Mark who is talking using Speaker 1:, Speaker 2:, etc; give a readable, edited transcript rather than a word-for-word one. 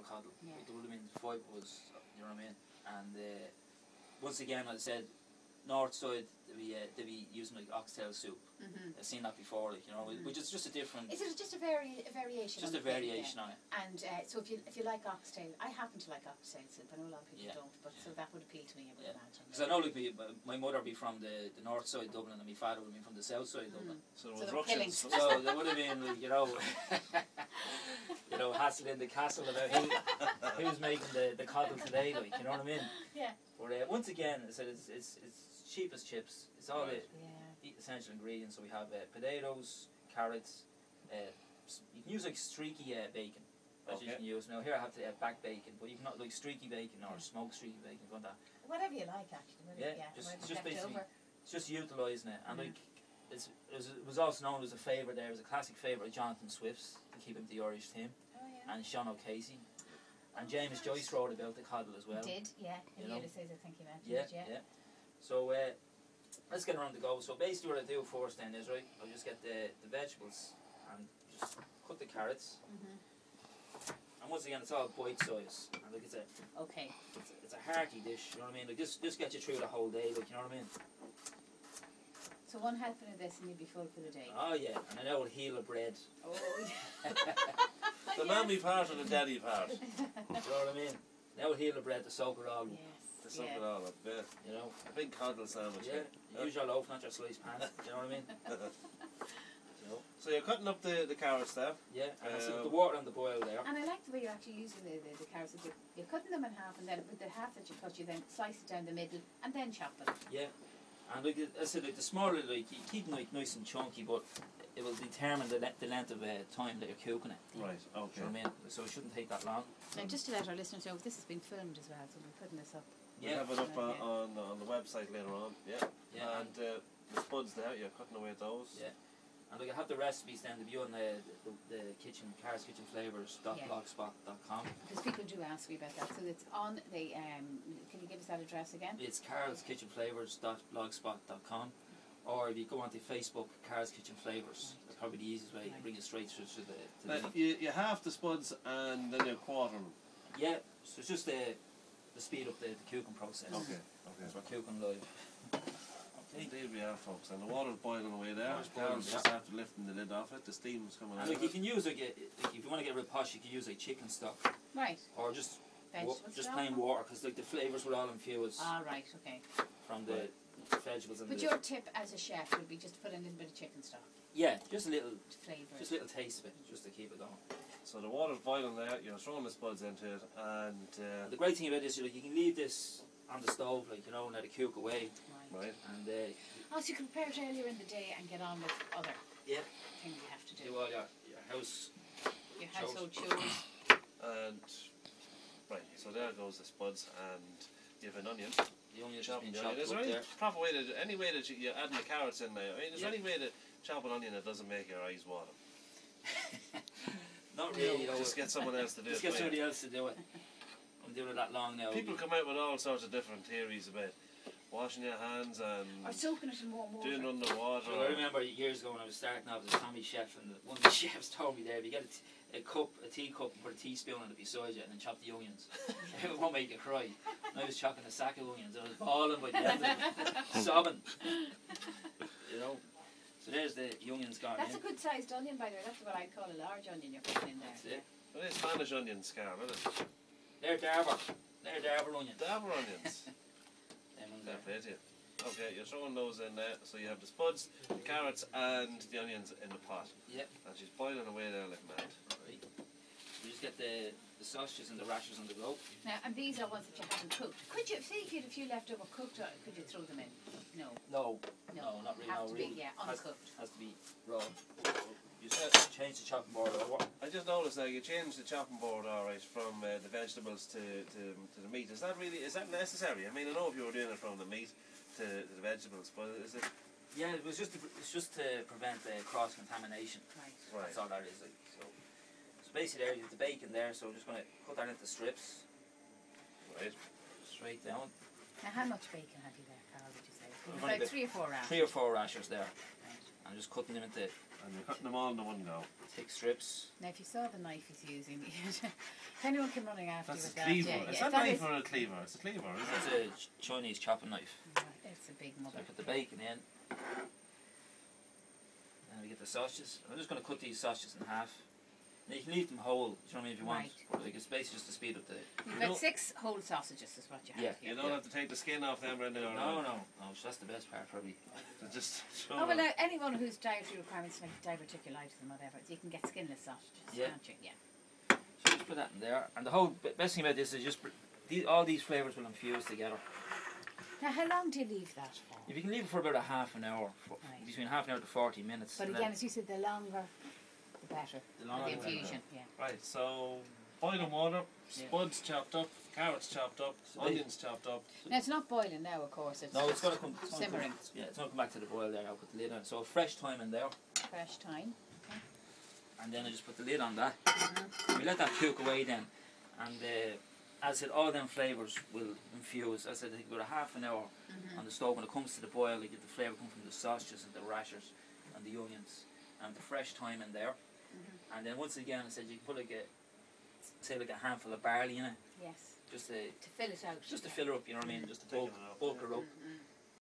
Speaker 1: Coddle.
Speaker 2: Yeah.
Speaker 1: There would have been 5 of us, you know what I mean? And once again, as I said, north side they'd be using like oxtail soup. I've seen that before, like, you know, which is just a different.
Speaker 2: Is it just a variation?
Speaker 1: Just
Speaker 2: on
Speaker 1: a variation on it.
Speaker 2: And so if you like oxtail, I happen to like oxtail soup. I know a lot of people don't, but so that would appeal to me. I would imagine.
Speaker 1: Because I know, like, my mother would be from the north side of Dublin, and my father would be from the south side of Dublin.
Speaker 3: So there was ructions.
Speaker 1: So there would have been, like, you know, hassle in the castle about who's making the coddle today, like, you know what I mean?
Speaker 2: Yeah.
Speaker 1: But once again, I said it's cheap as chips. It's all the essential ingredients. So we have potatoes, carrots. You can use like streaky bacon. That you can use. Now here I have to back bacon, but you can not like streaky bacon or smoked streaky bacon. Like that.
Speaker 2: Whatever you like, actually.
Speaker 1: Just basically, it's just utilising it, and like it was also known as a favourite. There was a classic favourite of Jonathan Swift's to keep him the Irish team, and Sean O'Casey. And James Joyce wrote about the coddle as well.
Speaker 2: He did, yeah. In Ulysses, I think he mentioned it,
Speaker 1: yeah. So let's get around the go. So basically what I do first then is, right, I'll just get the vegetables and just cut the carrots. And once again, it's all bite size. And like it's a hearty dish, you know what I mean? Like this gets you through the whole day, like, you know what I mean?
Speaker 2: So one helping of this and you'd be full for the day.
Speaker 1: Oh yeah, and an old heel of bread.
Speaker 2: Oh
Speaker 3: the mammy part and the daddy part.
Speaker 1: You know what I mean? An old heel of bread to soak it all up.
Speaker 3: To soak it all up, yeah.
Speaker 1: You know?
Speaker 3: A big coddle sandwich.
Speaker 1: Yeah. Use your loaf, not your sliced pan. You know what I mean?
Speaker 3: So you're cutting up the carrots there.
Speaker 1: Yeah, and I see the water on the boil there.
Speaker 2: And I like the way you're actually using the carrots. You're cutting them in half, and then with the half that you cut, you then slice it down the middle, and then chop it.
Speaker 1: Yeah, and like I said, like the smaller, like you keep them like nice and chunky, but it will determine the length of time that you're cooking it.
Speaker 3: Right. Okay.
Speaker 1: You know what I mean? So it shouldn't take that long.
Speaker 2: Now, just to let our listeners know, this has been filmed as well, so we're putting this up.
Speaker 3: Yeah, we'll have it up on the website later on. Yeah. And the spuds there, you're cutting away those.
Speaker 1: Yeah. And like I have the recipes then to view on the kitchen, karlskitchenflavours.blogspot.com.
Speaker 2: Because people do ask me about that, so it's on the. Can you give us that address again?
Speaker 1: It's karlskitchenflavours.blogspot.com, or if you go onto Facebook, Karl's Kitchen Flavours. That's probably the easiest way to bring it straight through to the.
Speaker 3: You half the spuds and then you quarter them.
Speaker 1: Yeah, so it's just the speed up the cooking process.
Speaker 3: Okay.
Speaker 1: So we're cooking live.
Speaker 3: Indeed we are, folks, and the water's boiling away there. Carl's just after lifting the lid off it, the steam's coming out.
Speaker 1: And you can use like if you want to get real posh, you can use like chicken stock.
Speaker 2: Right.
Speaker 1: Or just plain water, because like the flavours will all infuse.
Speaker 2: Ah, right, okay.
Speaker 1: From the vegetables and
Speaker 2: But your tip as a chef would be just to put in a little bit of chicken stock.
Speaker 1: Yeah, just a little
Speaker 2: flavour.
Speaker 1: Just a little taste of it, just to keep it going.
Speaker 3: So the water's boiling there, you're throwing the spuds into it, and
Speaker 1: the great thing about this is like you can leave this on the stove, like, you know, and let it cook away.
Speaker 3: Right.
Speaker 2: And so you can prepare it earlier in the day and get on with other things you have to do.
Speaker 1: Well, your household
Speaker 2: chores.
Speaker 3: And so there goes the spuds, and you have an onion.
Speaker 1: The onion's been chopped.
Speaker 3: Is there any proper way any way that you're adding the carrots in there? I mean, is there any way to chop an onion that doesn't make your eyes water?
Speaker 1: Not really.
Speaker 3: Just get someone else to do it.
Speaker 1: Just get somebody else to do it. I'm doing it that long now.
Speaker 3: People come out with all sorts of different theories about washing your hands and
Speaker 2: or soaking it in warm water.
Speaker 3: Doing underwater.
Speaker 1: Well, I remember years ago when I was starting off as a Tommy chef, and one of the chefs told me there, if you get a teacup, and put a teaspoon on it beside you, and then chop the onions, it won't make you cry. And I was chopping a sack of onions, and I was bawling by the end of it, sobbing. You know. So there's the onions gone.
Speaker 2: That's a good sized onion, by the way. That's what I'd call a large onion you're putting in there.
Speaker 1: That's it.
Speaker 3: Well, they're Spanish onions, Carl, isn't it?
Speaker 1: They're Darver. They're Darver onions.
Speaker 3: Darver onions. Fair play to you. Okay, you're throwing those in there. So you have the spuds, the carrots, and the onions in the pot.
Speaker 1: Yep.
Speaker 3: And she's boiling away there like mad.
Speaker 1: Right. We just get the sausages and the rashers on the go.
Speaker 2: Now, and these are ones that you haven't cooked. Could you, say if you had a few left over cooked, could you throw them in? No.
Speaker 1: No, not really.
Speaker 2: Have to be, uncooked.
Speaker 1: Has to be raw. You change the chopping board over.
Speaker 3: I just noticed now you changed the chopping board, alright, from the vegetables to the meat. Is that necessary? I mean, I know if you were doing it from the meat to the vegetables, but is it?
Speaker 1: Yeah, it's just to prevent cross contamination.
Speaker 2: Right.
Speaker 1: That's all that is. Like, so basically, there you have the bacon there. So we're just going to cut that into strips.
Speaker 3: Right.
Speaker 1: Straight down.
Speaker 2: Now, how much bacon have you there, Carl? Would you say? About 3 or 4 rashers.
Speaker 1: 3 or 4 rashers there.
Speaker 2: Right.
Speaker 1: I'm just cutting them into
Speaker 3: And you're cutting them all in one go.
Speaker 1: thick strips.
Speaker 2: Now, if you saw the knife he's using, if anyone came running after
Speaker 3: That's
Speaker 2: you
Speaker 3: a
Speaker 2: with
Speaker 3: cleaver.
Speaker 2: that,
Speaker 3: Is that knife or a cleaver? It's a cleaver, isn't
Speaker 1: It's
Speaker 3: it?
Speaker 1: a Chinese chopping knife.
Speaker 2: Right, it's a big
Speaker 1: So
Speaker 2: mother.
Speaker 1: I put the bacon in. And we get the sausages. I'm just going to cut these sausages in half. Now you can leave them whole, do you know what I mean, if you want.
Speaker 2: Right.
Speaker 1: But like, it's basically just to speed up the...
Speaker 2: You've
Speaker 3: You
Speaker 2: got
Speaker 3: know-
Speaker 2: 6 whole sausages is what you have.
Speaker 1: Yeah.
Speaker 3: You don't have to take the skin off them, Brendan.
Speaker 1: No, so that's the best part probably.
Speaker 3: Just
Speaker 2: Oh, well, anyone whose dietary requirements like diverticulitis and whatever, you can get skinless sausages,
Speaker 1: Yeah.
Speaker 2: can't you? Yeah.
Speaker 1: So just put that in there. And the whole best thing about this is just all these flavours will infuse together.
Speaker 2: Now, how long do you leave that for?
Speaker 1: If you can leave it for about a half an hour,
Speaker 2: Right.
Speaker 1: between half an hour to 40 minutes.
Speaker 2: But
Speaker 1: and
Speaker 2: again,
Speaker 1: then
Speaker 2: as you said, the longer, the better.
Speaker 1: The longer
Speaker 2: the
Speaker 1: the better.
Speaker 2: infusion, yeah.
Speaker 3: Right, so boiling water,
Speaker 1: Yeah.
Speaker 3: spuds chopped up, carrots chopped up,
Speaker 1: So
Speaker 3: onions chopped up.
Speaker 2: Now, it's not boiling now, of course. It's
Speaker 1: no, it's going to come
Speaker 2: simmering.
Speaker 1: Yeah, it's going to come back to the boil there. I'll put the lid on. So fresh thyme in there,
Speaker 2: Fresh thyme.
Speaker 1: and then I just put the lid on that.
Speaker 2: Mm-hmm.
Speaker 1: We let that cook away then, and as I said, all them flavours will infuse. As I said, I think about a half an hour
Speaker 2: Mm-hmm.
Speaker 1: on the stove. When it comes to the boil, you get the flavour come from the sausages and the rashers and the onions and the fresh thyme in there.
Speaker 2: Mm-hmm.
Speaker 1: And then once again, I said you can put like a handful of barley in it,
Speaker 2: Yes.
Speaker 1: just
Speaker 2: To fill it out.
Speaker 1: to fill her up. You know what I mean? Just to
Speaker 3: Thicken
Speaker 1: bulk,
Speaker 3: it up,
Speaker 1: bulk
Speaker 3: yeah.
Speaker 1: her up.
Speaker 2: Mm-hmm.